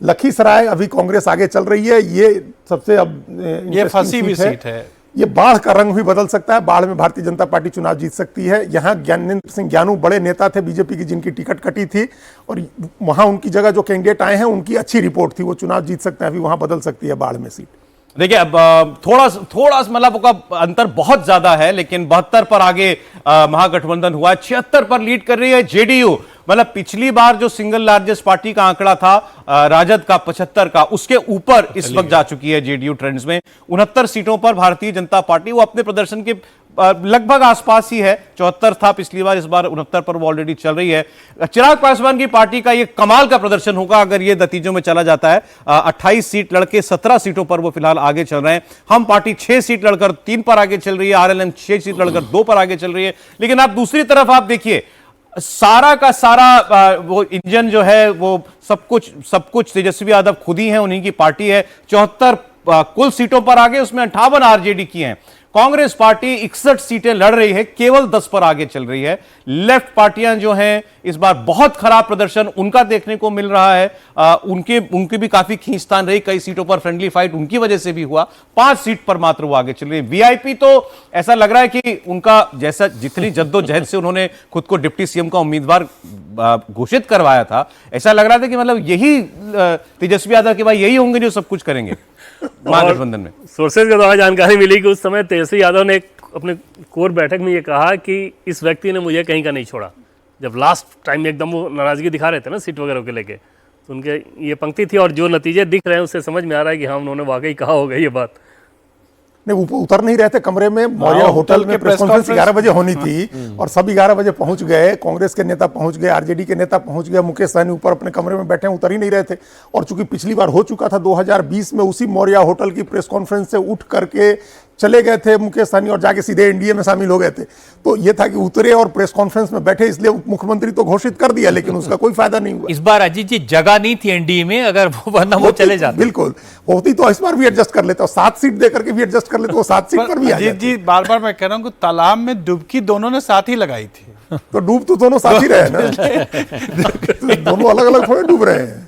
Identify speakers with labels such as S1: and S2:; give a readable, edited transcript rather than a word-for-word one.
S1: लखीसराय अभी कांग्रेस आगे चल रही है, ये सबसे अब
S2: ये फंसी हुई सीट है।
S1: ये बाढ़ का रंग भी बदल सकता है, बाढ़ में भारतीय जनता पार्टी चुनाव जीत सकती है। यहाँ ज्ञानेंद्र सिंह ज्ञानू बड़े नेता थे बीजेपी की, जिनकी टिकट कटी थी, और वहां उनकी जगह जो कैंडिडेट आए हैं उनकी अच्छी रिपोर्ट थी, वो चुनाव जीत सकते हैं। अभी वहां बदल सकती है बाढ़ में सीट।
S2: देखिए अब थोड़ा मतलब का अंतर बहुत ज्यादा है, लेकिन 72 पर आगे महागठबंधन हुआ, 76 पर लीड कर रही है जेडीयू। मतलब पिछली बार जो सिंगल लार्जेस्ट पार्टी का आंकड़ा था राजद का 75 का, उसके ऊपर इस वक्त जा चुकी है जेडीयू ट्रेंड्स में। 69 सीटों पर भारतीय जनता पार्टी वो अपने प्रदर्शन के लगभग आसपास ही है। 74 था पिछली बार, इस बार 69 पर वो ऑलरेडी चल रही है। चिराग पासवान की पार्टी का ये कमाल का प्रदर्शन होगा अगर ये नतीजों में चला जाता है। 28 सीट लड़के 17 सीटों पर वो फिलहाल आगे चल रहे हैं। हम पार्टी 6 सीट लड़कर 3 पर आगे चल रही है, आरएलएम 6 सीट लड़कर 2 पर आगे चल रही है। लेकिन आप दूसरी तरफ आप देखिए, सारा का सारा वो इंजन जो है वो सब कुछ तेजस्वी यादव खुद ही है, उन्हीं की पार्टी है। 74 कुल सीटों पर आगे, उसमें 58 आरजेडी की हैं। कांग्रेस पार्टी 61 सीटें लड़ रही है, केवल 10 पर आगे चल रही है। लेफ्ट पार्टियां जो हैं इस बार बहुत खराब प्रदर्शन उनका देखने को मिल रहा है। उनकी भी काफी खींचतान रही, कई सीटों पर फ्रेंडली फाइट उनकी वजह से भी हुआ। 5 सीट पर मात्र वो आगे चल रही है। वीआईपी तो ऐसा लग रहा है कि उनका जैसा जितनी जद्दोजहद से उन्होंने खुद को डिप्टी सीएम का उम्मीदवार घोषित करवाया था, ऐसा लग रहा था कि मतलब यही तेजस्वी यादव के भाई यही होंगे जो सब कुछ करेंगे महागठबंधन में।
S3: सोर्सेज के द्वारा जानकारी मिली कि उस समय तेजस्वी यादव ने अपने कोर बैठक में ये कहा कि इस व्यक्ति ने मुझे कहीं का नहीं छोड़ा। जब लास्ट टाइम में एकदम वो नाराजगी दिखा रहे थे ना सीट वगैरह के लेके, तो उनके ये पंक्ति थी, और जो नतीजे दिख रहे हैं उससे समझ में आ रहा है कि हाँ उन्होंने वाकई कहा होगा ये बात।
S1: नहीं, उतर नहीं रहे थे कमरे में। मौर्या होटल में प्रेस कॉन्फ्रेंस 11 बजे होनी थी और सब 11 बजे पहुंच गए। कांग्रेस के नेता पहुंच गए, आरजेडी के नेता पहुंच गए, मुकेश सहनी ऊपर अपने कमरे में बैठे, उतर ही नहीं रहे थे। और चूंकि पिछली बार हो चुका था 2020 में, उसी मौर्या होटल की प्रेस कॉन्फ्रेंस से उठ करके चले गए थे मुकेश सहनी और जाके सीधे एनडीए में शामिल हो गए थे। तो ये था कि उतरे और प्रेस कॉन्फ्रेंस में बैठे, इसलिए मुख्यमंत्री तो घोषित कर दिया, लेकिन उसका कोई फायदा नहीं हुआ।
S4: इस बार अजीत जी जगह नहीं थी एनडीए में, अगर वो वरना वो चले जाते।
S1: बिल्कुल होती तो इस बार भी एडजस्ट कर लेते, 7 सीट दे करके भी एडजस्ट कर लेते, वो 7 सीट पर भी।
S5: अजीत जी बार बार मैं कह रहा हूँ कि तालाब में डुबकी दोनों ने साथ ही लगाई थी,
S1: तो डूब तो दोनों साथ ही रहे ना, दोनों अलग अलग थोड़े डूब रहे हैं।